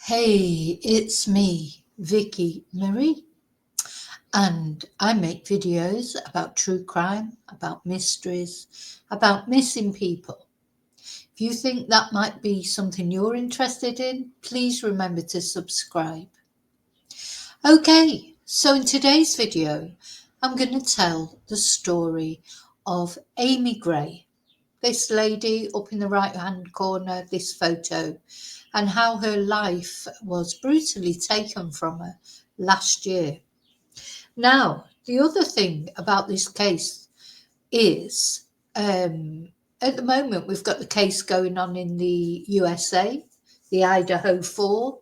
Hey, it's me, Vicky Marie, and I make videos about true crime, about mysteries, about missing people. If you think that might be something you're interested in, please remember to subscribe. Okay, so in today's video, I'm going to tell the story of Amie Gray, this lady up in the right hand corner, this photo, and how her life was brutally taken from her last year. Now, the other thing about this case is at the moment we've got the case going on in the USA, the Idaho 4,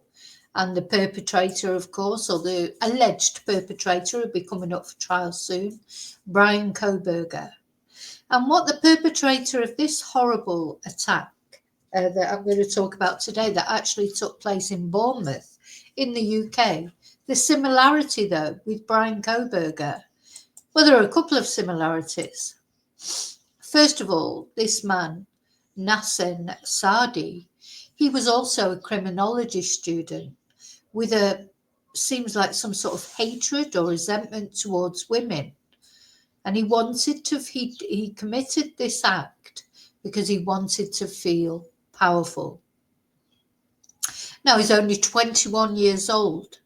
and the perpetrator, of course, or the alleged perpetrator, will be coming up for trial soon, Brian Kohberger. And what the perpetrator of this horrible attack that I'm going to talk about today, that actually took place in Bournemouth in the UK, the similarity, though, with Brian Kohberger, well, there are a couple of similarities. First of all, this man, Nasen Saadi, he was also a criminology student with seems like some sort of hatred or resentment towards women. And he committed this act because he wanted to feel powerful. Now, he's only 21 years old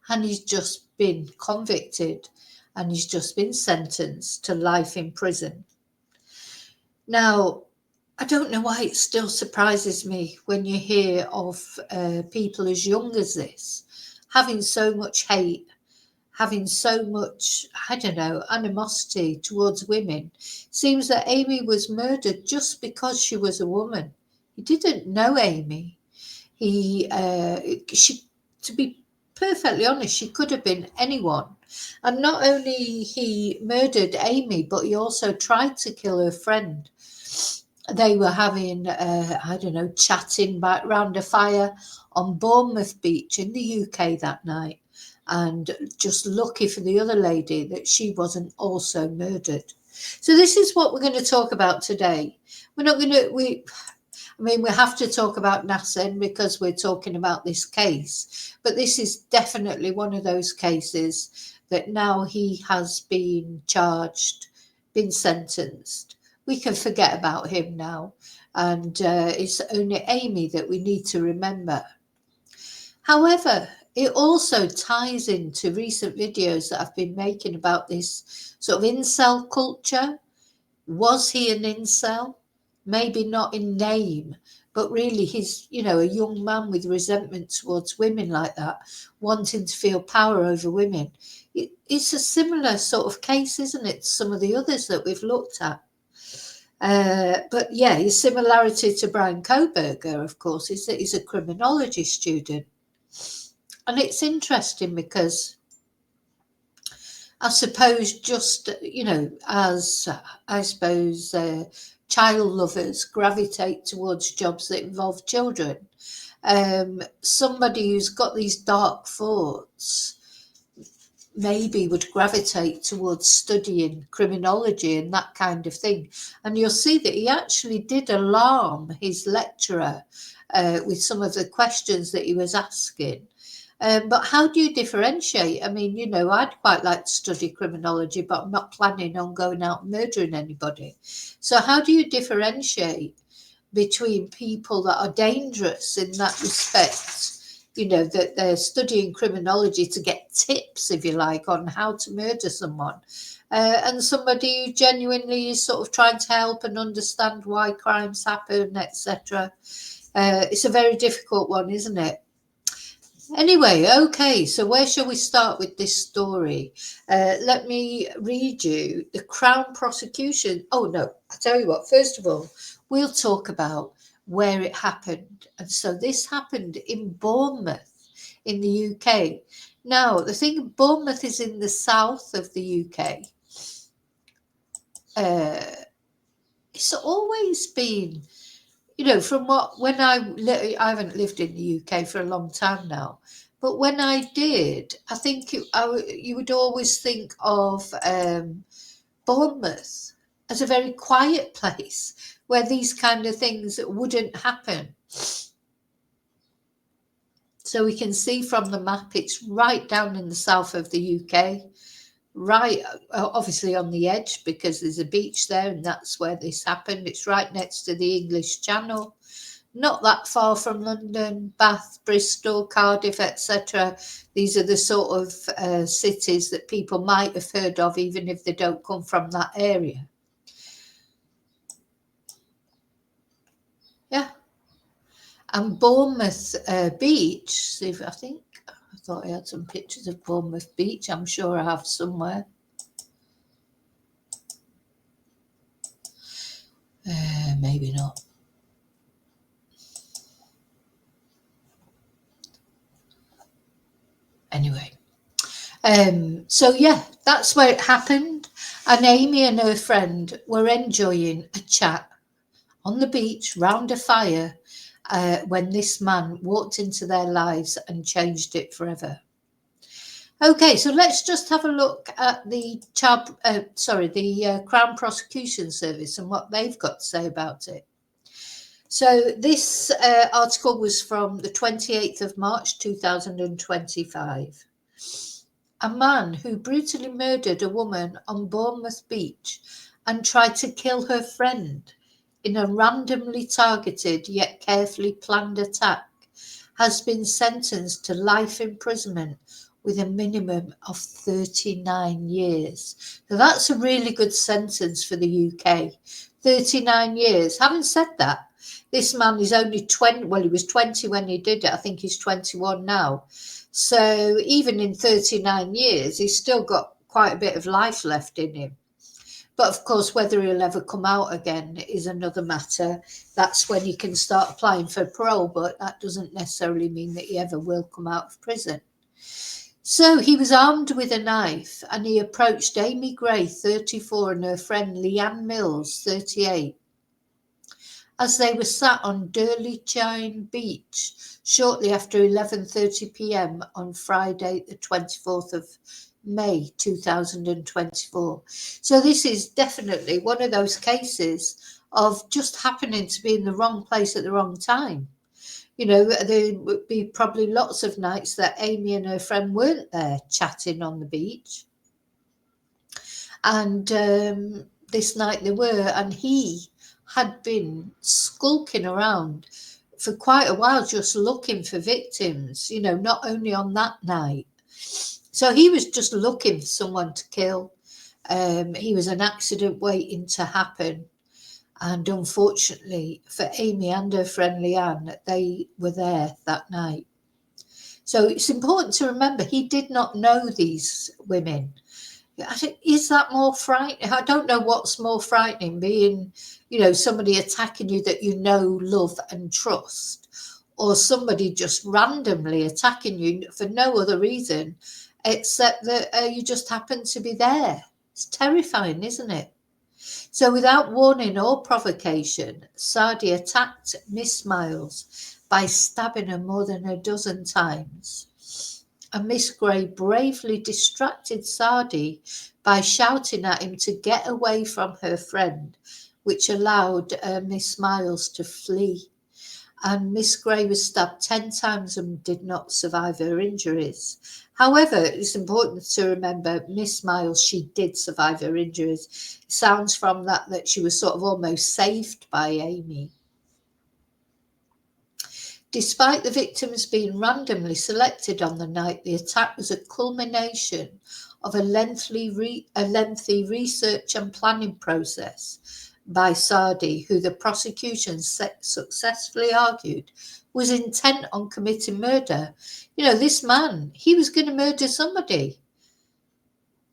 and he's just been convicted and he's just been sentenced to life in prison. Now, I don't know why it still surprises me when you hear of people as young as this having so much hate, having so much, animosity towards women. Seems that Amie was murdered just because she was a woman. He didn't know Amie. To be perfectly honest, she could have been anyone. And not only he murdered Amie, but he also tried to kill her friend. They were having, chatting back round a fire on Bournemouth Beach in the UK that night. And just lucky for the other lady that she wasn't also murdered. So this is what we're going to talk about today. We have to talk about Nasen because we're talking about this case, but this is definitely one of those cases that now he has been charged, been sentenced. We can forget about him now, and it's only Amie that we need to remember. However, it also ties into recent videos that I've been making about this sort of incel culture. Was he an incel? Maybe not in name, but really he's, a young man with resentment towards women like that, wanting to feel power over women. It's a similar sort of case, isn't it, to some of the others that we've looked at? But yeah, his similarity to Brian Kohberger, of course, is that he's a criminology student. And it's interesting because I suppose just, as I suppose child lovers gravitate towards jobs that involve children, somebody who's got these dark thoughts maybe would gravitate towards studying criminology and that kind of thing. And you'll see that he actually did alarm his lecturer with some of the questions that he was asking. But how do you differentiate? I mean, I'd quite like to study criminology, but I'm not planning on going out and murdering anybody. So how do you differentiate between people that are dangerous in that respect? That they're studying criminology to get tips, if you like, on how to murder someone. And somebody who genuinely is sort of trying to help and understand why crimes happen, etc. It's a very difficult one, isn't it? Anyway, okay, so where shall we start with this story? Let me read you the Crown prosecution. Oh, no, I'll tell you what, first of all, we'll talk about where it happened. And so this happened in Bournemouth in the UK. Now, the thing, Bournemouth is in the south of the UK. It's always been, from I haven't lived in the UK for a long time now, but when I did, I think you would always think of Bournemouth as a very quiet place where these kind of things wouldn't happen. So we can see from the map, it's right down in the south of the UK, right, obviously on the edge because there's a beach there and that's where this happened. It's right next to the English Channel, not that far from London, Bath, Bristol, Cardiff, etc. These are the sort of cities that people might have heard of even if they don't come from that area. Yeah. And Bournemouth Beach, see if I thought I had some pictures of Bournemouth Beach. I'm sure I have somewhere. Maybe not. Anyway, so yeah, that's where it happened. And Amie and her friend were enjoying a chat on the beach round a fire when this man walked into their lives and changed it forever. Okay, so let's just have a look at the Crown Prosecution Service and what they've got to say about it. So this article was from the 28th of March 2025. A man who brutally murdered a woman on Bournemouth Beach and tried to kill her friend in a randomly targeted yet carefully planned attack has been sentenced to life imprisonment with a minimum of 39 years. So that's a really good sentence for the UK. 39 years. Having said that, this man is only 20, well, he was 20 when he did it. I think he's 21 now. So even in 39 years, he's still got quite a bit of life left in him. But of course, whether he'll ever come out again is another matter. That's when he can start applying for parole, but that doesn't necessarily mean that he ever will come out of prison. So he was armed with a knife and he approached Amie Gray, 34, and her friend Leanne Miles, 38, as they were sat on Dorset Beach shortly after 11:30 p.m. on Friday, the 24th of May 2024. So this is definitely one of those cases of just happening to be in the wrong place at the wrong time. You know, there would be probably lots of nights that Amie and her friend weren't there chatting on the beach. And this night they were, and he had been skulking around for quite a while just looking for victims, you know, not only on that night. So he was just looking for someone to kill. He was an accident waiting to happen. And unfortunately for Amie and her friend Leanne, they were there that night. So it's important to remember he did not know these women. I think, is that more frightening? I don't know what's more frightening, being, you know, somebody attacking you that you know, love and trust, or somebody just randomly attacking you for no other reason except that you just happen to be there. It's terrifying, isn't it? So without warning or provocation, Saadi attacked Miss Miles by stabbing her more than a dozen times. And Miss Gray bravely distracted Saadi by shouting at him to get away from her friend, which allowed Miss Miles to flee. And Miss Gray was stabbed 10 times and did not survive her injuries. However, it's important to remember Miss Miles, she did survive her injuries. It sounds from that she was sort of almost saved by Amie. Despite the victims being randomly selected on the night, the attack was a culmination of a lengthy research and planning process by Saadi, who the prosecution successfully argued was intent on committing murder. You know, this man, he was going to murder somebody.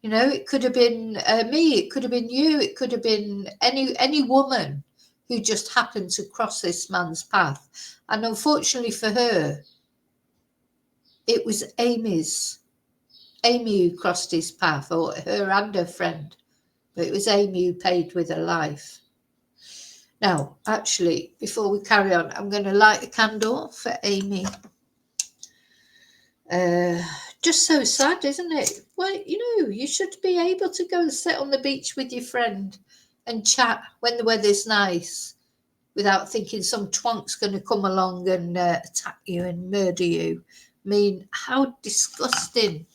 You know, it could have been me, it could have been you, it could have been any woman who just happened to cross this man's path. And unfortunately for her, it was Amie who crossed his path, or her and her friend. But it was Amie who paid with her life. Now, actually, before we carry on, I'm going to light a candle for Amie. Just so sad, isn't it? Well, you know, you should be able to go and sit on the beach with your friend and chat when the weather's nice without thinking some twonk's going to come along and attack you and murder you I mean, how disgusting.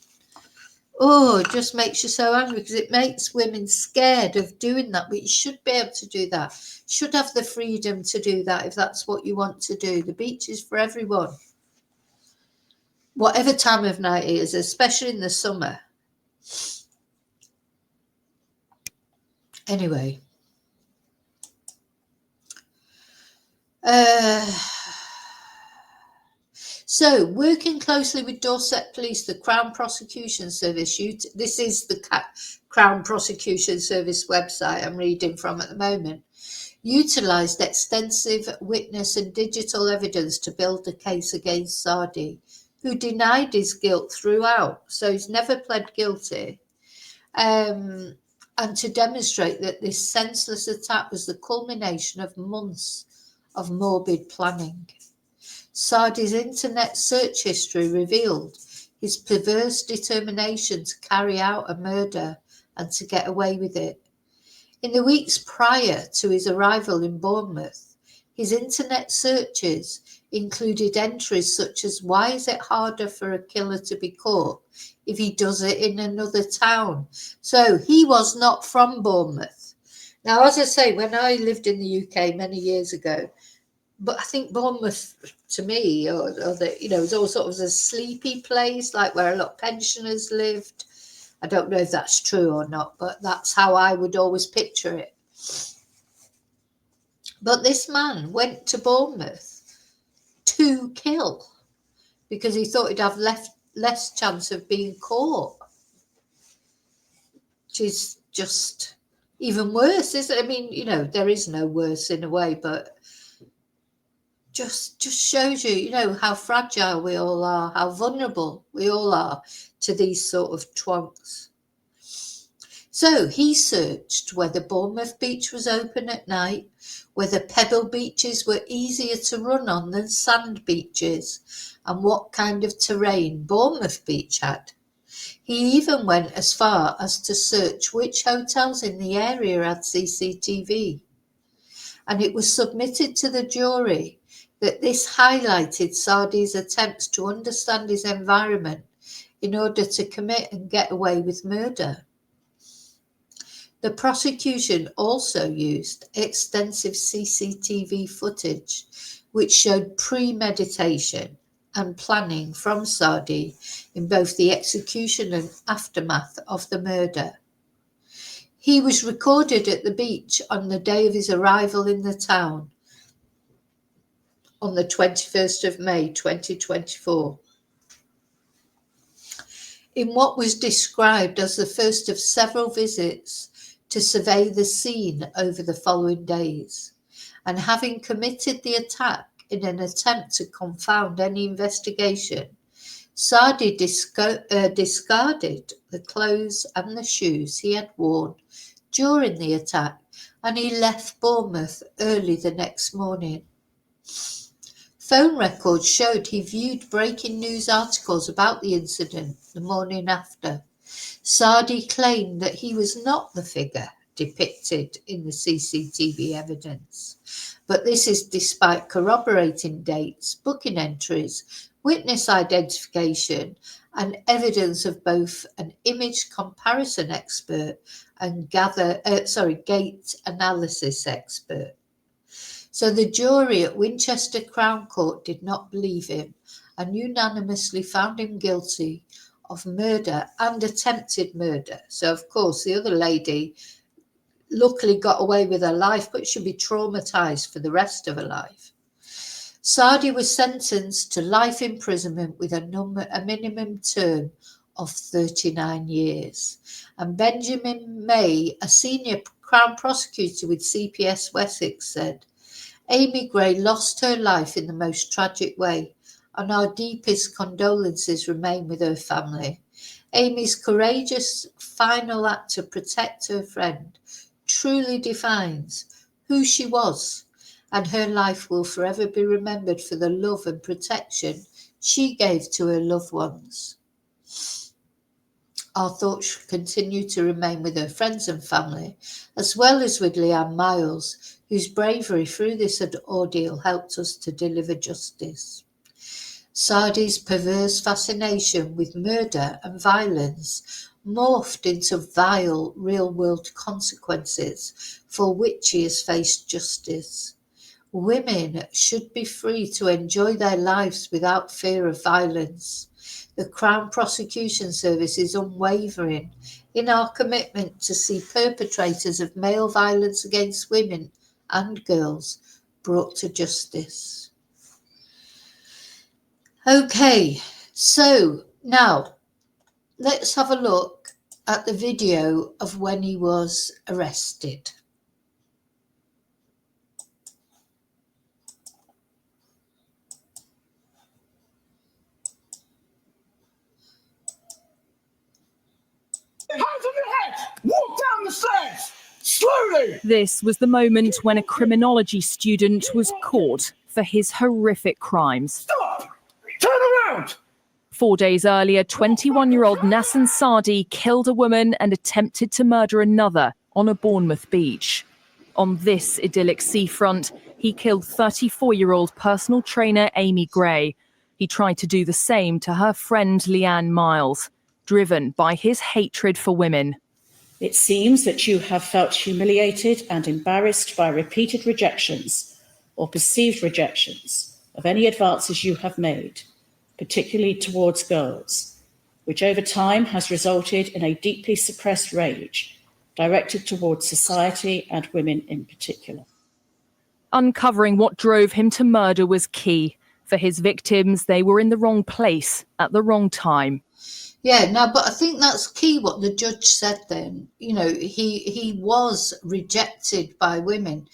Oh, it just makes you so angry because it makes women scared of doing that. But you should be able to do that. You should have the freedom to do that if that's what you want to do. The beach is for everyone. Whatever time of night it is, especially in the summer. Anyway. So, working closely with Dorset Police, the Crown Prosecution Service, this is the Crown Prosecution Service website I'm reading from at the moment, utilised extensive witness and digital evidence to build a case against Saadi, who denied his guilt throughout, so he's never pled guilty, and to demonstrate that this senseless attack was the culmination of months of morbid planning. Saadi's internet search history revealed his perverse determination to carry out a murder and to get away with it. In the weeks prior to his arrival in Bournemouth, his internet searches included entries such as, "Why is it harder for a killer to be caught if he does it in another town?" So he was not from Bournemouth. Now, as I say, when I lived in the UK many years ago, but I think Bournemouth, to me, or the, was all sort of a sleepy place, like where a lot of pensioners lived. I don't know if that's true or not, but that's how I would always picture it. But this man went to Bournemouth to kill because he thought he'd have less chance of being caught, which is just even worse, isn't it? I mean, there is no worse in a way, but just shows you, how fragile we all are, how vulnerable we all are to these sort of twonks. So he searched whether Bournemouth Beach was open at night, whether pebble beaches were easier to run on than sand beaches, and what kind of terrain Bournemouth Beach had. He even went as far as to search which hotels in the area had CCTV. And it was submitted to the jury that this highlighted Saadi's attempts to understand his environment in order to commit and get away with murder. The prosecution also used extensive CCTV footage which showed premeditation and planning from Saadi in both the execution and aftermath of the murder. He was recorded at the beach on the day of his arrival in the town, on the 21st of May 2024, in what was described as the first of several visits to survey the scene over the following days, and having committed the attack in an attempt to confound any investigation, Saadi discarded the clothes and the shoes he had worn during the attack, and he left Bournemouth early the next morning. Phone records showed he viewed breaking news articles about the incident the morning after. Saadi claimed that he was not the figure depicted in the CCTV evidence, but this is despite corroborating dates, booking entries, witness identification, and evidence of both an image comparison expert and gait analysis expert. So the jury at Winchester Crown Court did not believe him and unanimously found him guilty of murder and attempted murder. So, of course, the other lady luckily got away with her life, but she'll be traumatised for the rest of her life. Saadi was sentenced to life imprisonment with a minimum term of 39 years. And Benjamin May, a senior Crown prosecutor with CPS Wessex, said, "Amie Gray lost her life in the most tragic way, and our deepest condolences remain with her family. Amie's courageous final act to protect her friend truly defines who she was, and her life will forever be remembered for the love and protection she gave to her loved ones. Our thoughts continue to remain with her friends and family, as well as with Leanne Miles, whose bravery through this ordeal helped us to deliver justice." Saadi's perverse fascination with murder and violence morphed into vile real-world consequences for which he has faced justice. Women should be free to enjoy their lives without fear of violence. The Crown Prosecution Service is unwavering in our commitment to see perpetrators of male violence against women and girls brought to justice. Okay, so now let's have a look at the video of when he was arrested. Hands on your head! Walk down the stairs! Slowly! This was the moment when a criminology student was caught for his horrific crimes. Stop! Turn around! 4 days earlier, 21-year-old Nasen Saadi killed a woman and attempted to murder another on a Bournemouth beach. On this idyllic seafront, he killed 34-year-old personal trainer Amie Gray. He tried to do the same to her friend Leanne Miles, driven by his hatred for women. It seems that you have felt humiliated and embarrassed by repeated rejections or perceived rejections of any advances you have made, particularly towards girls, which over time has resulted in a deeply suppressed rage directed towards society and women in particular. Uncovering what drove him to murder was key. For his victims, they were in the wrong place at the wrong time. Yeah, no, but I think that's key what the judge said then. You know, he was rejected by women.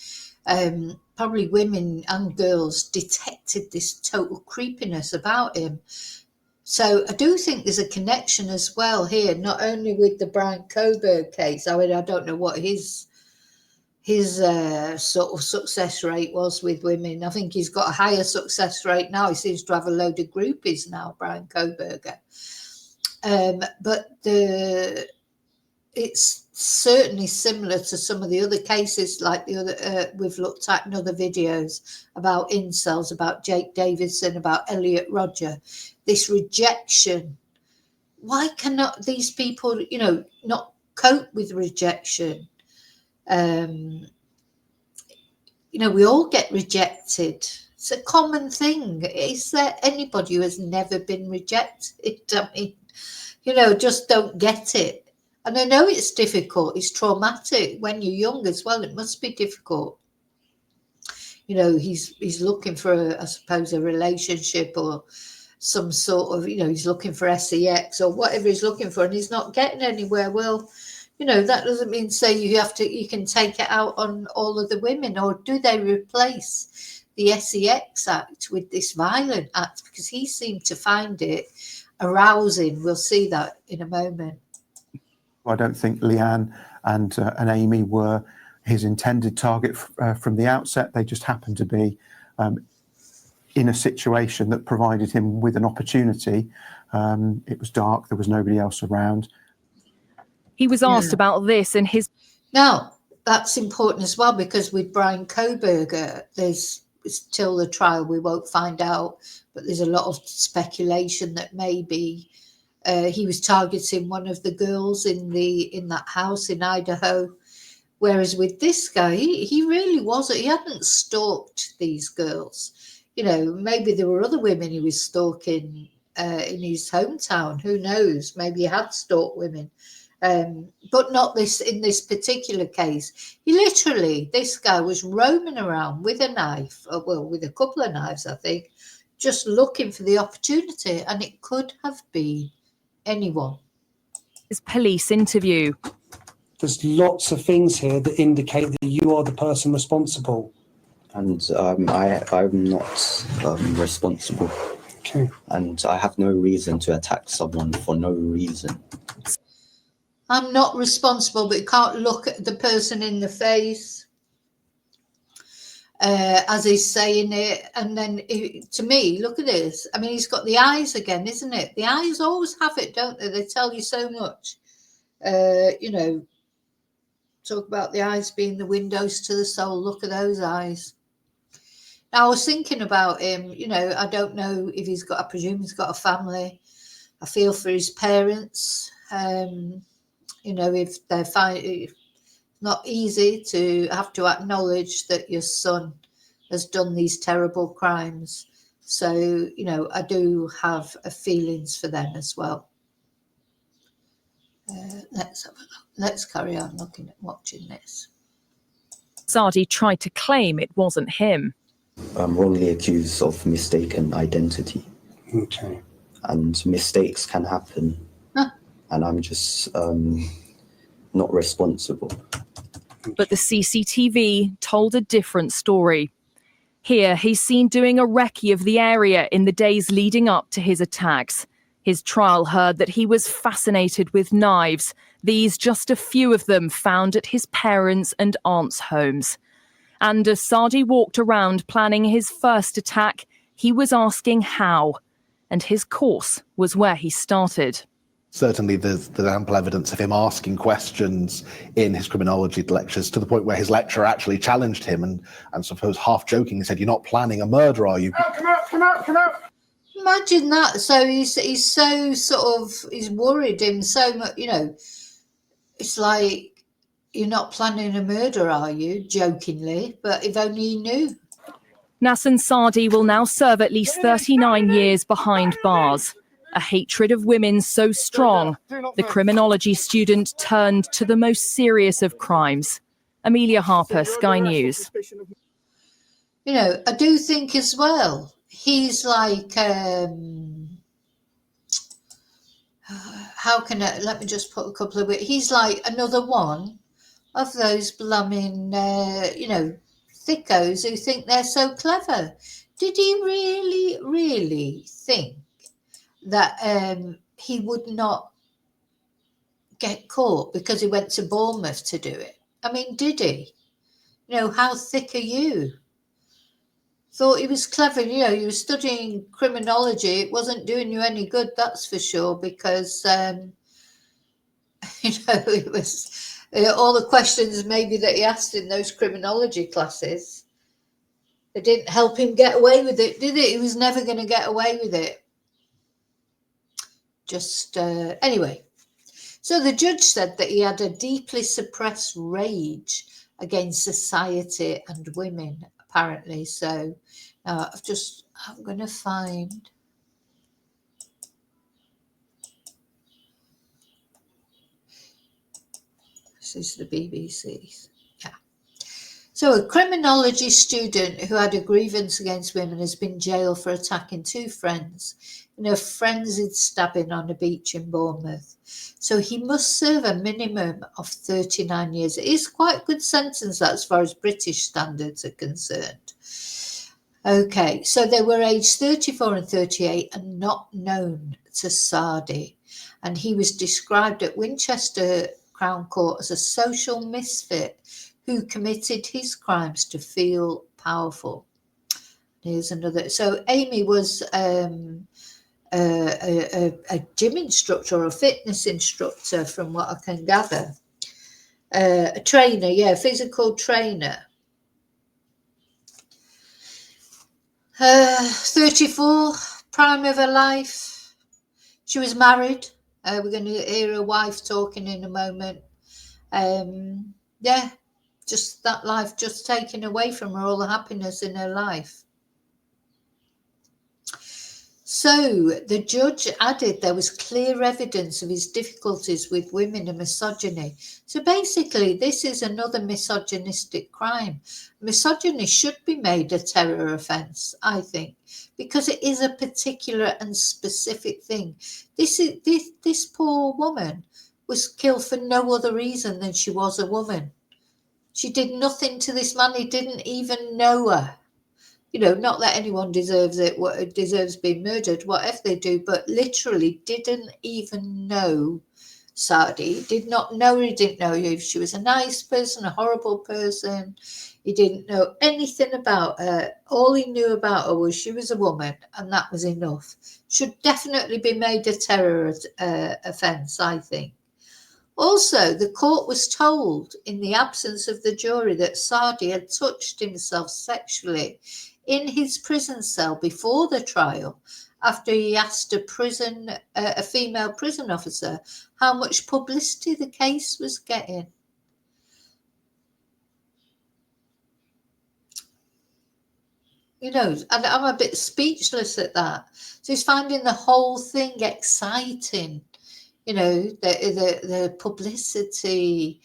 Probably women and girls detected this total creepiness about him. So I do think there's a connection as well here, not only with the Brian Kohberger case. I mean, I don't know what his sort of success rate was with women. I think he's got a higher success rate now. He seems to have a load of groupies now, Brian Kohberger. But it's certainly similar to some of the other cases, like the other we've looked at in other videos about incels, about Jake Davidson, about Elliot Rodger. This rejection. Why cannot these people, you know, not cope with rejection? You know, we all get rejected. It's a common thing. Is there anybody who has never been rejected? I mean, you know, just don't get it. And I know it's difficult. It's traumatic when you're young as well. It must be difficult. You know, he's looking for, I suppose, a relationship or some sort of, you know, he's looking for sex or whatever he's looking for, and he's not getting anywhere. Well, you know, that doesn't mean say you can take it out on all of the women, or do they replace the sex act with this violent act? Because he seemed to find it arousing. We'll see that in a moment. I don't think Leanne and Amie were his intended target from the outset. They just happened to be in a situation that provided him with an opportunity. It was dark. There was nobody else around. He was asked about this in his... Now, that's important as well, because with Brian Kohberger, there's till the trial we won't find out, but there's a lot of speculation that maybe he was targeting one of the girls in that house in Idaho. Whereas with this guy, he really wasn't. He hadn't stalked these girls. You know, maybe there were other women he was stalking in his hometown. Who knows? Maybe he had stalked women. But not this in this particular case. He literally, this guy was roaming around with a knife, well, with a couple of knives, I think, just looking for the opportunity, and it could have been anyone. His police interview. There's lots of things here that indicate that you are the person responsible. And I'm not responsible. Okay. And I have no reason to attack someone for no reason. I'm not responsible, but you can't look at the person in the face as he's saying it. And then, to me, look at this. I mean, he's got the eyes again, isn't it? The eyes always have it, don't they? They tell you so much. You know, talk about the eyes being the windows to the soul. Look at those eyes. I was thinking about him, you know, I don't know if I presume he's got a family. I feel for his parents. You know, if they find it not easy to have to acknowledge that your son has done these terrible crimes. So, you know, I do have feelings for them as well. Let's have a look. Let's carry on watching this. Saadi tried to claim it wasn't him. I'm wrongly accused of mistaken identity. Okay. And mistakes can happen. Huh. And I'm just not responsible. But the CCTV told a different story. Here, he's seen doing a recce of the area in the days leading up to his attacks. His trial heard that he was fascinated with knives, these just a few of them found at his parents' and aunt's homes. And as Saadi walked around planning his first attack, he was asking how. And his course was where he started. Certainly there's ample evidence of him asking questions in his criminology lectures, to the point where his lecturer actually challenged him and suppose half jokingly said, "You're not planning a murder, are you?" Come out. Imagine that. So he's so he's worried him so much, you know. It's like, "You're not planning a murder, are you?" Jokingly, but if only he knew. Nasen Saadi will now serve at least 39 years behind bars. A hatred of women so strong, the criminology student turned to the most serious of crimes. Amelia Harper, Sky News. You know, I do think as well, he's like, let me just put a couple of it. He's like another one of those blooming, you know, thickos who think they're so clever. Did he really think that he would not get caught because he went to Bournemouth to do it? I mean, did he? You know, how thick are you? Thought he was clever. You know, you were studying criminology. It wasn't doing you any good, that's for sure, because, you know, it was all the questions maybe that he asked in those criminology classes. They didn't help him get away with it, did it? He was never going to get away with it. Just anyway, so the judge said that he had a deeply suppressed rage against society and women, apparently. So I'm going to find. This is the BBC. Yeah. So a criminology student who had a grievance against women has been jailed for attacking two friends in a frenzied stabbing on a beach in Bournemouth. So he must serve a minimum of 39 years. It is quite a good sentence as far as British standards are concerned. Okay, so they were aged 34 and 38 and not known to Saadi. And he was described at Winchester Crown Court as a social misfit who committed his crimes to feel powerful. Here's another. So Amie was a gym instructor or a fitness instructor, from what I can gather. A trainer, yeah, physical trainer. 34, prime of her life. She was married. We're going to hear her wife talking in a moment. Yeah, just that life just taken away from her, all the happiness in her life. So the judge added there was clear evidence of his difficulties with women and misogyny. So basically, this is another misogynistic crime. Misogyny should be made a terror offence, I think, because it is a particular and specific thing. This poor woman was killed for no other reason than she was a woman. She did nothing to this man. He didn't even know her. You know, not that anyone deserves being murdered, whatever they do, but literally didn't even know Saadi. Did not know her. He didn't know if she was a nice person, a horrible person. He didn't know anything about her. All he knew about her was she was a woman, and that was enough. Should definitely be made a terror offence, I think. Also, the court was told, in the absence of the jury, that Saadi had touched himself sexually in his prison cell before the trial, after he asked a female prison officer how much publicity the case was getting. You know, and I'm a bit speechless at that. So he's finding the whole thing exciting. You know, the publicity.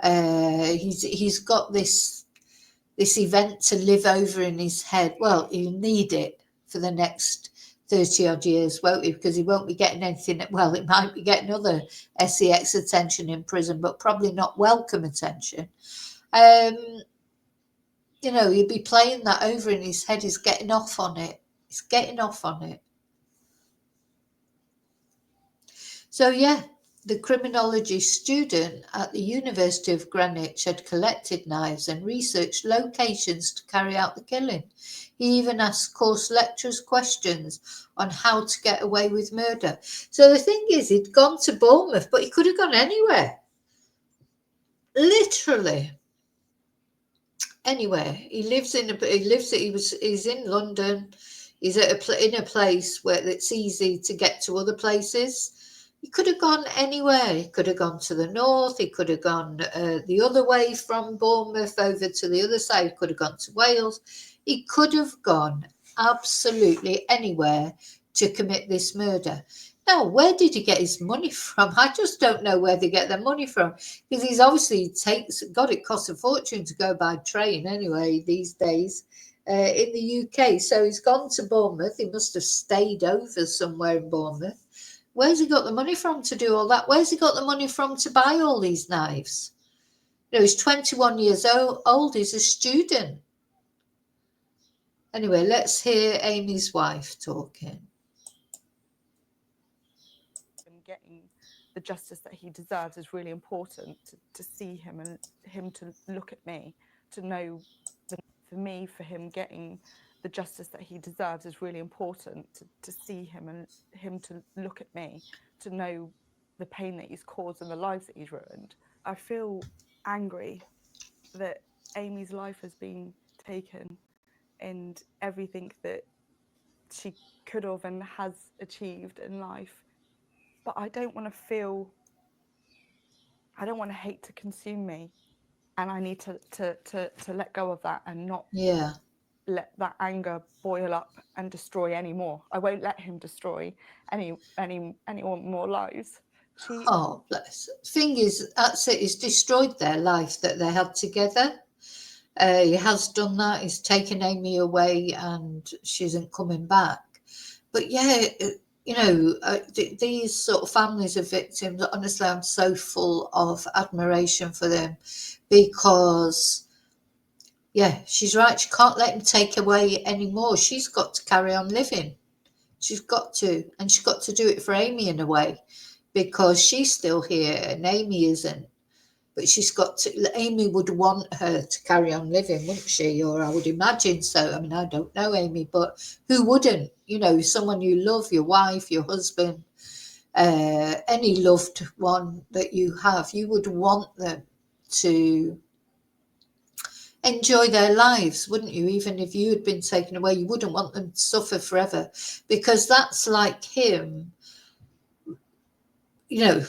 He's got this event to live over in his head. Well, he'll need it for the next 30 odd years, won't he? Because he won't be getting anything. Well, he might be getting other sex attention in prison, but probably not welcome attention. You know, he'd be playing that over in his head. He's getting off on it. He's getting off on it. So, yeah, the criminology student at the University of Greenwich had collected knives and researched locations to carry out the killing. He even asked course lecturers questions on how to get away with murder. So the thing is, he'd gone to Bournemouth, but he could have gone anywhere. Literally. Anywhere. He's in London. He's in a place where it's easy to get to other places. He could have gone anywhere. He could have gone to the north. He could have gone the other way from Bournemouth over to the other side. He could have gone to Wales. He could have gone absolutely anywhere to commit this murder. Now, where did he get his money from? I just don't know where they get their money from, because he's obviously God, it costs a fortune to go by train anyway these days in the UK. So he's gone to Bournemouth. He must have stayed over somewhere in Bournemouth. Where's he got the money from to do all that? Where's he got the money from to buy all these knives? You know, he's 21 years old. He's a student. Anyway, let's hear Amie's wife talking. Getting the justice that he deserves is really important, to see him and him to look at me, to know that for me, for him getting the justice that he deserves is really important, to see him and him to look at me, to know the pain that he's caused and the lives that he's ruined. I feel angry that Amie's life has been taken and everything that she could have and has achieved in life. But I don't want to hate to consume me, and I need to let go of that and not let that anger boil up and destroy any more. I won't let him destroy any more lives. Oh, bless. Thing is, that's it. He's destroyed their life that they had together. He has done that. He's taken Amie away, and she isn't coming back. But yeah. You know, these sort of families of victims, honestly, I'm so full of admiration for them, because, yeah, she's right. She can't let him take away anymore. She's got to carry on living. She's got to. And she's got to do it for Amie in a way, because she's still here and Amie isn't. But she's got to, Amie would want her to carry on living, wouldn't she? Or I would imagine so. I mean, I don't know Amie, but who wouldn't? You know, someone you love, your wife, your husband, any loved one that you have, you would want them to enjoy their lives, wouldn't you? Even if you had been taken away, you wouldn't want them to suffer forever, because that's like him. You know,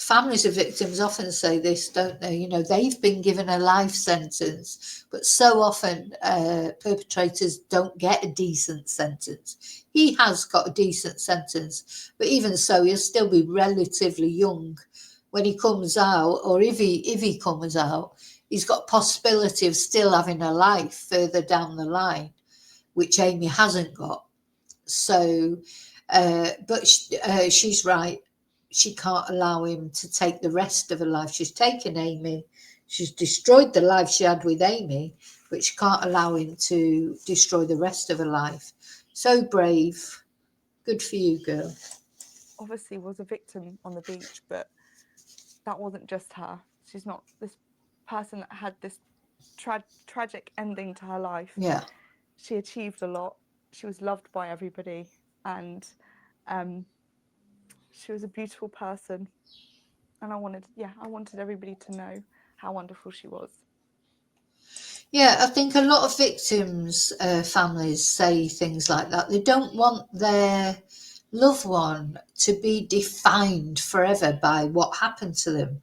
families of victims often say this, don't they? You know, they've been given a life sentence, but so often perpetrators don't get a decent sentence. He has got a decent sentence, but even so, he'll still be relatively young when he comes out, or if he comes out, he's got possibility of still having a life further down the line, which Amie hasn't got. So, but she's right. She can't allow him to take the rest of her life. She's taken Amie. She's destroyed the life she had with Amie, but she can't allow him to destroy the rest of her life. So brave. Good for you, girl. Obviously was a victim on the beach, but that wasn't just her. She's not this person that had this tragic ending to her life. Yeah. She achieved a lot. She was loved by everybody, and she was a beautiful person, and I wanted everybody to know how wonderful she was. Yeah, I think a lot of victims' families say things like that. They don't want their loved one to be defined forever by what happened to them.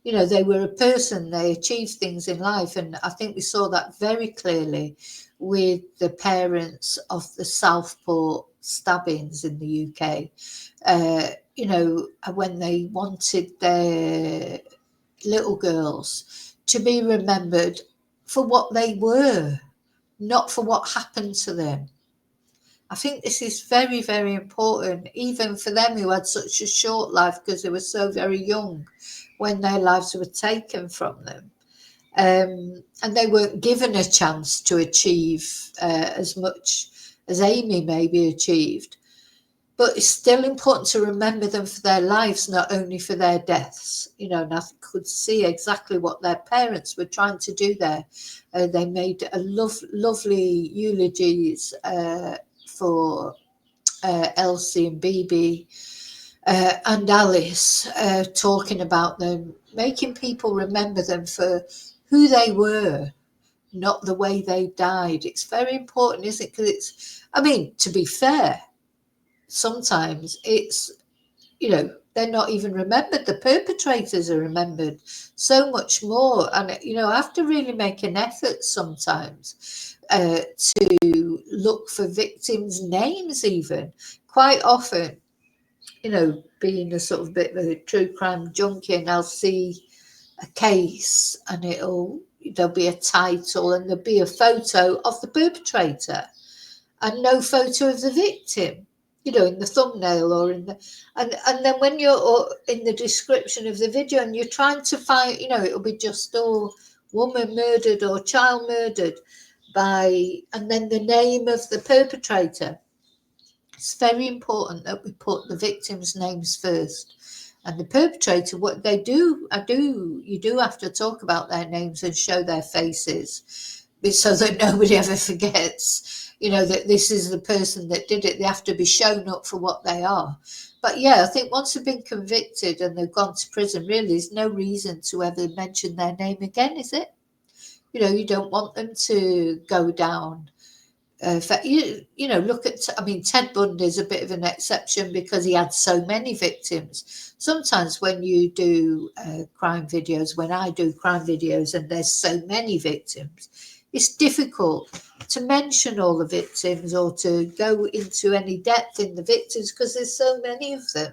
You know, they were a person, they achieved things in life. And I think we saw that very clearly with the parents of the Southport stabbings in the UK. You know, when they wanted their little girls to be remembered for what they were, not for what happened to them. I think this is very, very important, even for them who had such a short life because they were so very young when their lives were taken from them. And they weren't given a chance to achieve as much as Amie maybe achieved. But it's still important to remember them for their lives, not only for their deaths. You know, and I could see exactly what their parents were trying to do there. They made a lovely eulogies for Elsie and Bibi and Alice, talking about them, making people remember them for who they were, not the way they died. It's very important, isn't it? Because it's, I mean, to be fair, sometimes it's, you know, they're not even remembered. The perpetrators are remembered so much more. And, you know, I have to really make an effort sometimes to look for victims' names even. Quite often, you know, being a sort of bit of a true crime junkie, and I'll see a case and there'll be a title and there'll be a photo of the perpetrator and no photo of the victim, you know, in the thumbnail or in the, and then when you're in the description of the video and you're trying to find, you know, it'll be just woman murdered or child murdered by, and then the name of the perpetrator. It's very important that we put the victims' names first. And the perpetrator, what they do, you do have to talk about their names and show their faces so that nobody ever forgets, you know, that this is the person that did it. They have to be shown up for what they are. But yeah, I think once they've been convicted and they've gone to prison, really, there's no reason to ever mention their name again, is it? You know, you don't want them to go down. You know, look at, I mean, Ted Bundy is a bit of an exception because he had so many victims. Sometimes when you do crime videos, when I do crime videos and there's so many victims, it's difficult to mention all the victims or to go into any depth in the victims because there's so many of them,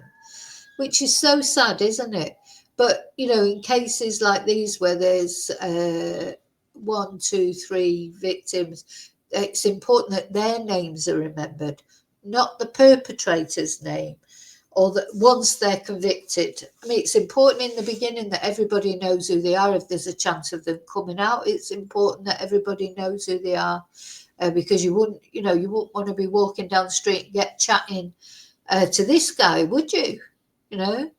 which is so sad, isn't it? But, you know, in cases like these where there's 1, 2, 3 victims, it's important that their names are remembered, not the perpetrator's name, or that once they're convicted. I mean, it's important in the beginning that everybody knows who they are. If there's a chance of them coming out, it's important that everybody knows who they are, because you wouldn't want to be walking down the street and get chatting to this guy, would you? You know?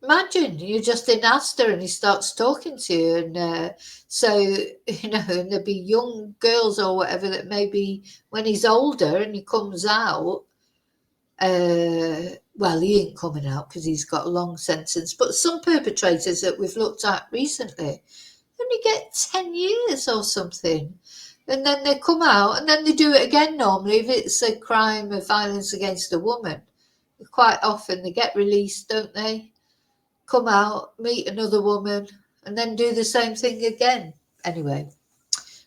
Imagine you're just in Asda and he starts talking to you, and so, you know, and there'll be young girls or whatever that maybe when he's older and he comes out, well, he ain't coming out because he's got a long sentence, but some perpetrators that we've looked at recently only get 10 years or something, and then they come out and then they do it again. Normally, if it's a crime of violence against a woman, quite often they get released, don't they? Come out, meet another woman, and then do the same thing again. Anyway,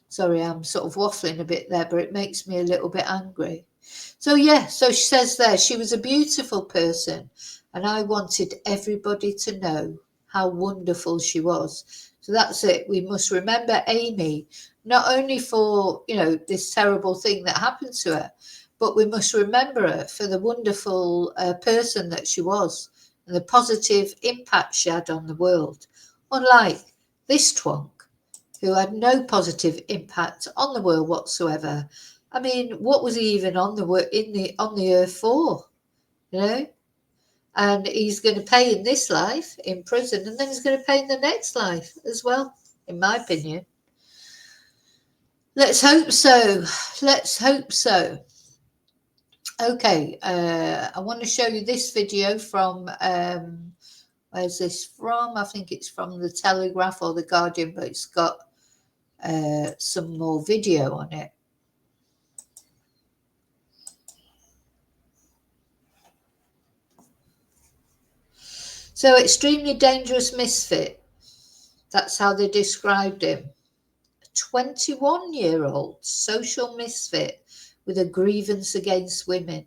sorry, I'm sort of waffling a bit there, but it makes me a little bit angry. So yeah, so she says there, she was a beautiful person, and I wanted everybody to know how wonderful she was. So that's it. We must remember Amie, not only for, you know, this terrible thing that happened to her, but we must remember her for the wonderful person that she was, and the positive impact she had on the world, unlike this twonk who had no positive impact on the world whatsoever. I mean, what was he even on the earth for? You know, and he's going to pay in this life in prison, and then he's going to pay in the next life as well, in my opinion. Let's hope so. Let's hope so. Okay, I want to show you this video from, where's this from? I think it's from the Telegraph or the Guardian, but it's got some more video on it. So, extremely dangerous misfit. That's how they described him. A 21-year-old social misfit with a grievance against women.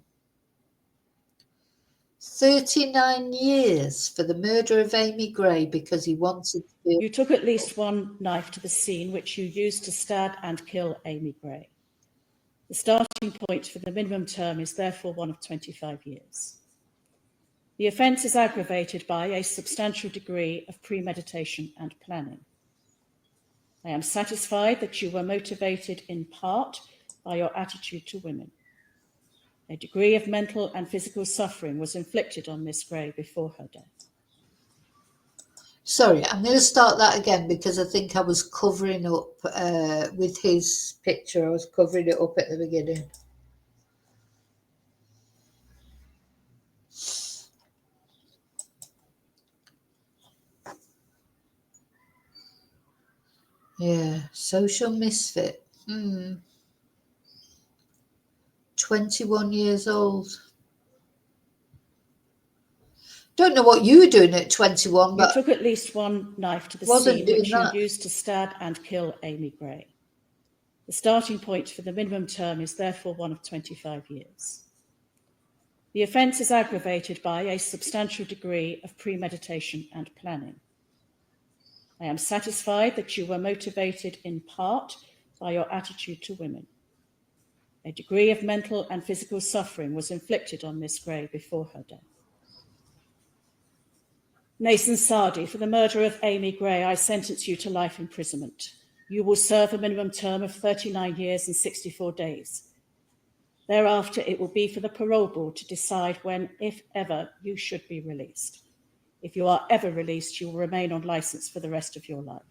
39 years for the murder of Amie Gray because he wanted to be... You took at least one knife to the scene, which you used to stab and kill Amie Gray. The starting point for the minimum term is therefore one of 25 years. The offence is aggravated by a substantial degree of premeditation and planning. I am satisfied that you were motivated in part by your attitude to women. A degree of mental and physical suffering was inflicted on Miss Gray before her death. Sorry, I'm going to start that again because I think I was covering up with his picture. I was covering it up at the beginning. Yeah, social misfit. 21 years old. Don't know what you were doing at 21, but... You took at least one knife to the wasn't scene, doing which that. you used to stab and kill Amie Gray. The starting point for the minimum term is therefore one of 25 years. The offence is aggravated by a substantial degree of premeditation and planning. I am satisfied that you were motivated in part by your attitude to women. A degree of mental and physical suffering was inflicted on Miss Gray before her death. Nasen Saadi, for the murder of Amie Gray, I sentence you to life imprisonment. You will serve a minimum term of 39 years and 64 days. Thereafter, it will be for the parole board to decide when, if ever, you should be released. If you are ever released, you will remain on licence for the rest of your life.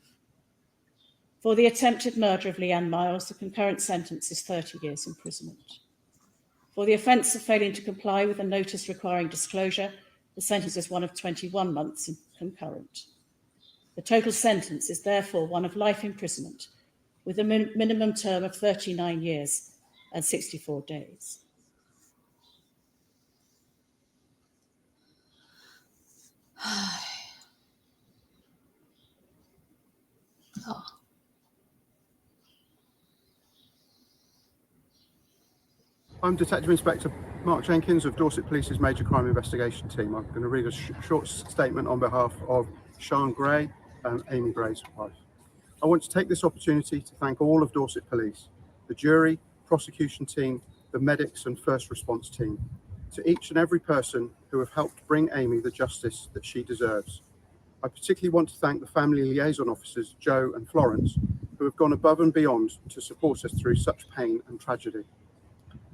For the attempted murder of Leanne Miles, the concurrent sentence is 30 years imprisonment. For the offence of failing to comply with a notice requiring disclosure, the sentence is one of 21 months concurrent. The total sentence is therefore one of life imprisonment with a minimum term of 39 years and 64 days. Oh. I'm Detective Inspector Mark Jenkins of Dorset Police's Major Crime Investigation Team. I'm going to read a short statement on behalf of Sian Gray and Amie Gray's wife. I want to take this opportunity to thank all of Dorset Police, the jury, prosecution team, the medics and first response team, to each and every person who have helped bring Amie the justice that she deserves. I particularly want to thank the family liaison officers, Joe and Florence, who have gone above and beyond to support us through such pain and tragedy.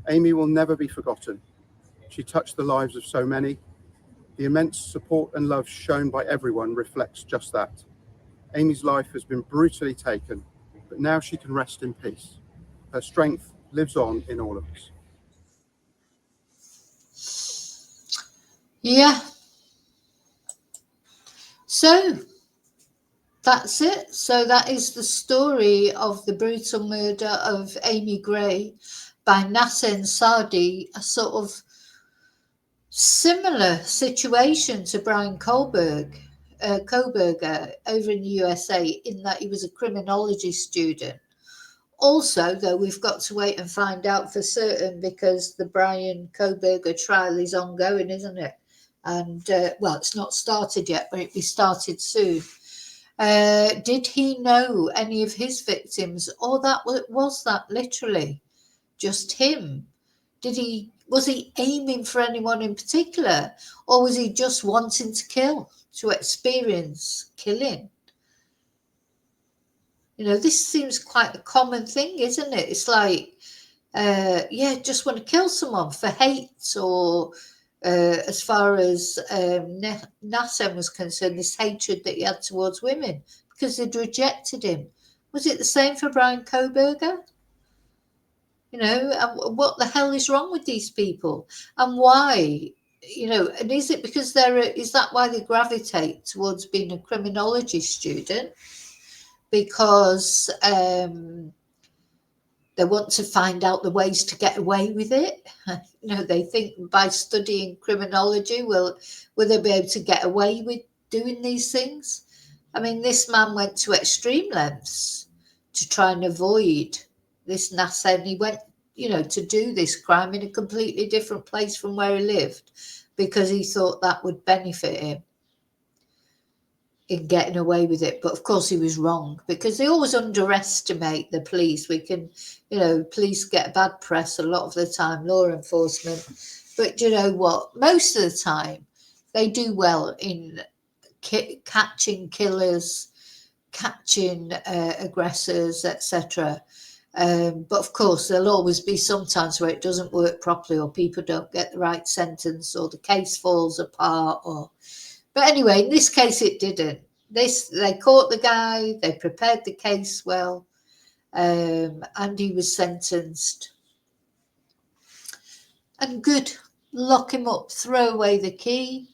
Amie will never be forgotten. She touched the lives of so many. The immense support and love shown by everyone reflects just that. Amie's life has been brutally taken, but now she can rest in peace. Her strength lives on in all of us. Yeah. So that's it. So that is the story of the brutal murder of Amie Gray by Nasen Saadi, a sort of similar situation to Brian Kohberger over in the USA, in that he was a criminology student. Also, though, we've got to wait and find out for certain because the Brian Kohberger trial is ongoing, isn't it? And, well, it's not started yet, but it'll be started soon. Did he know any of his victims, or was that literally just him? Was he aiming for anyone in particular, or was he just wanting to kill, to experience killing? You know, this seems quite a common thing, isn't it? It's like, just want to kill someone for hate, or as far as Nasen was concerned, this hatred that he had towards women because they'd rejected him. Was it the same for Brian Kohberger? You know, what the hell is wrong with these people, and why? You know, and is it because is that why they gravitate towards being a criminology student? because they want to find out the ways to get away with it. They think by studying criminology, will they be able to get away with doing these things? I mean, this man went to extreme lengths to try and avoid this Nasen. He went, to do this crime in a completely different place from where he lived because he thought that would benefit him in getting away with it. But of course he was wrong, because they always underestimate the police. We can, police get bad press a lot of the time, law enforcement. But you know what? Most of the time they do well in catching killers, catching aggressors, etc. But of course, there'll always be sometimes where it doesn't work properly, or people don't get the right sentence, or the case falls apart. But anyway, in this case, it didn't. They caught the guy, they prepared the case well, and he was sentenced. And good, lock him up, throw away the key.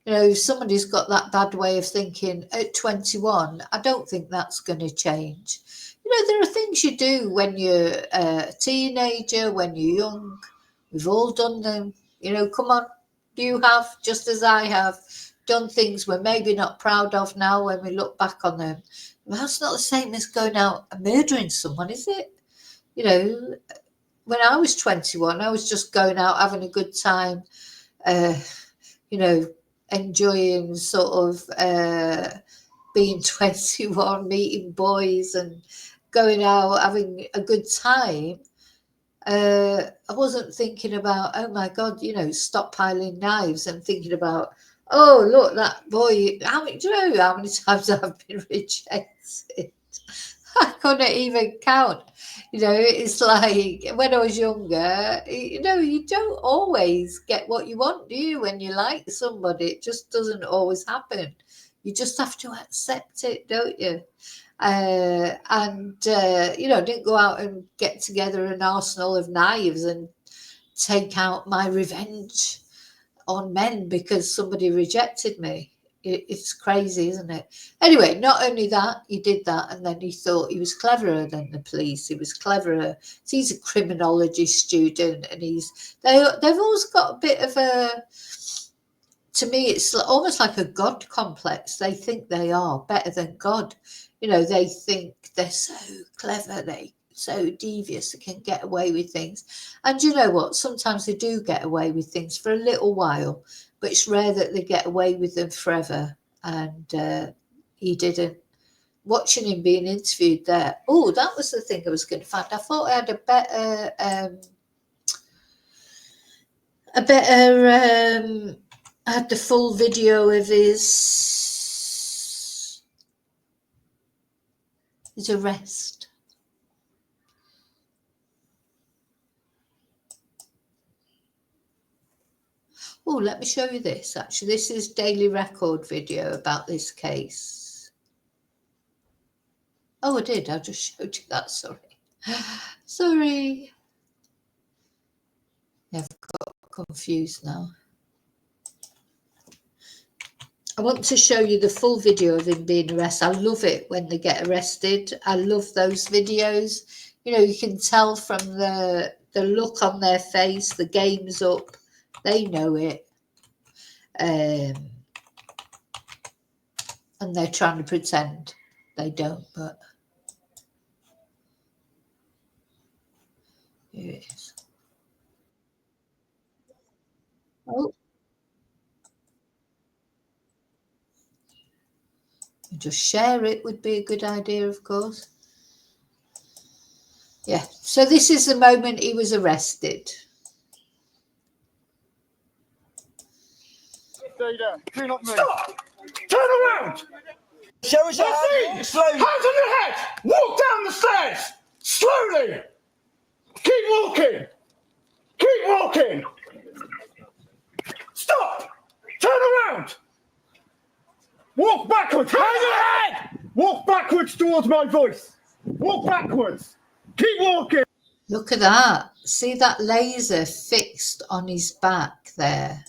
If somebody's got that bad way of thinking at 21, I don't think that's going to change. There are things you do when you're a teenager, when you're young. We've all done them. Come on, you have, just as I have, done things we're maybe not proud of now when we look back on them. Well, that's not the same as going out and murdering someone, is it? When I was 21, I was just going out, having a good time, enjoying sort of being 21, meeting boys and going out, having a good time. I wasn't thinking about, oh my God, stockpiling knives, and thinking about, oh, look, that boy, do you know how many times I've been rejected? I couldn't even count. It's like when I was younger, you don't always get what you want, do you? When you like somebody, it just doesn't always happen. You just have to accept it, don't you? Didn't go out and get together an arsenal of knives and take out my revenge on men because somebody rejected me. It's crazy, isn't it? Anyway, not only that, he did that, and then he thought he was cleverer than the police. He was cleverer. So he's a criminology student, and they've always got a bit of a, to me, it's almost like a God complex. They think they are better than God. They think they're so clever, they so devious, they can get away with things. And you know what? Sometimes they do get away with things for a little while, but it's rare that they get away with them forever. And he didn't. Watching him being interviewed there, oh, that was the thing I was going to find. I thought I had I had the full video of his arrest. Oh, let me show you this. Actually, this is Daily Record video about this case. Oh, I did. I just showed you that. Sorry. Sorry. I've got confused now. I want to show you the full video of him being arrested. I love it when they get arrested. I love those videos. You can tell from the look on their face, the game's up. They know it. And they're trying to pretend they don't, but here it is. Oh. Just share it would be a good idea, of course. Yeah, so this is the moment he was arrested. Stop! Turn around! Show us your hands. Slowly. Hands on your head! Walk down the stairs! Slowly! Keep walking! Keep walking! Stop! Turn around! Walk backwards! Hands on your head! Walk backwards towards my voice! Walk backwards! Keep walking! Look at that. See that laser fixed on his back there?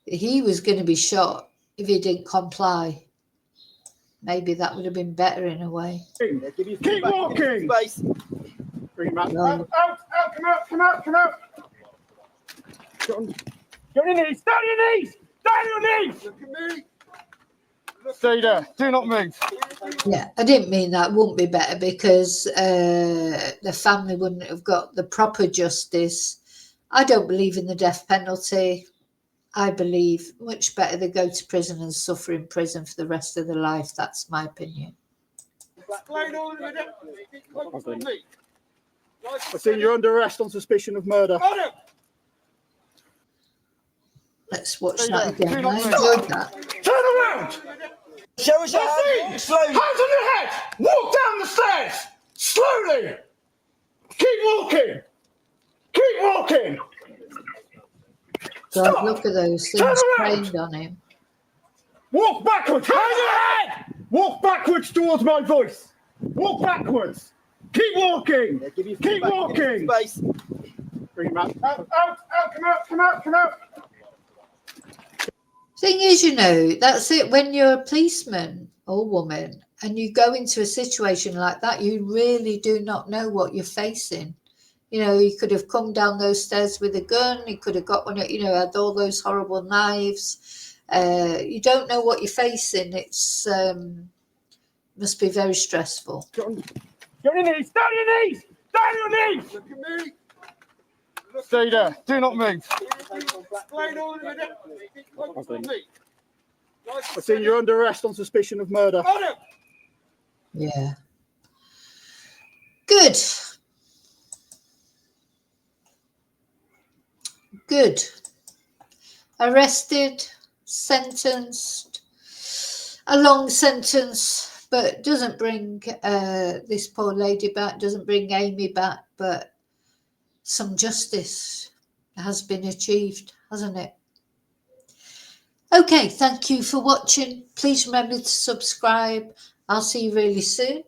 He was going to be shot if he didn't comply. maybe that would have been better in a way. Keep walking. Bring him out. Right. Out, come out. Get on your knees, down your knees. Look at me. Stay there, do not move. Yeah, I didn't mean that wouldn't be better because the family wouldn't have got the proper justice. I don't believe in the death penalty. I believe much better they go to prison and suffer in prison for the rest of their life. That's my opinion. I see you're under arrest on suspicion of murder. Let's watch that again. I enjoyed that. Turn around. Show us your hands. Slowly. Hands on your head. Walk down the stairs. Slowly. Keep walking. God, look at those things trained on him. Walk backwards. Hands on your head. Walk backwards towards my voice. Walk backwards. Keep walking. Keep walking. Space. Bring him out. Come out. Thing is, you know, that's it. When you're a policeman or woman and you go into a situation like that, you really do not know what you're facing. You know, he could have come down those stairs with a gun. He could have got one, you know, had all those horrible knives. You don't know what you're facing. It's must be very stressful. Down your knees. Look at me. Stay there. Do not move. I see you're under arrest on suspicion of murder. Yeah. Good. Arrested, sentenced, a long sentence, but doesn't bring this poor lady back, doesn't bring Amie back, but some justice has been achieved, hasn't it? Okay, thank you for watching. Please remember to subscribe. I'll see you really soon.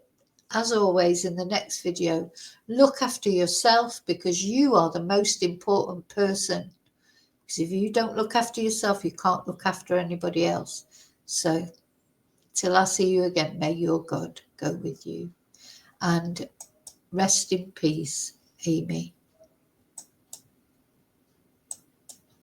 As always, in the next video, look after yourself because you are the most important person. Because if you don't look after yourself, you can't look after anybody else. So, till I see you again, may your God go with you. And rest in peace, Amie.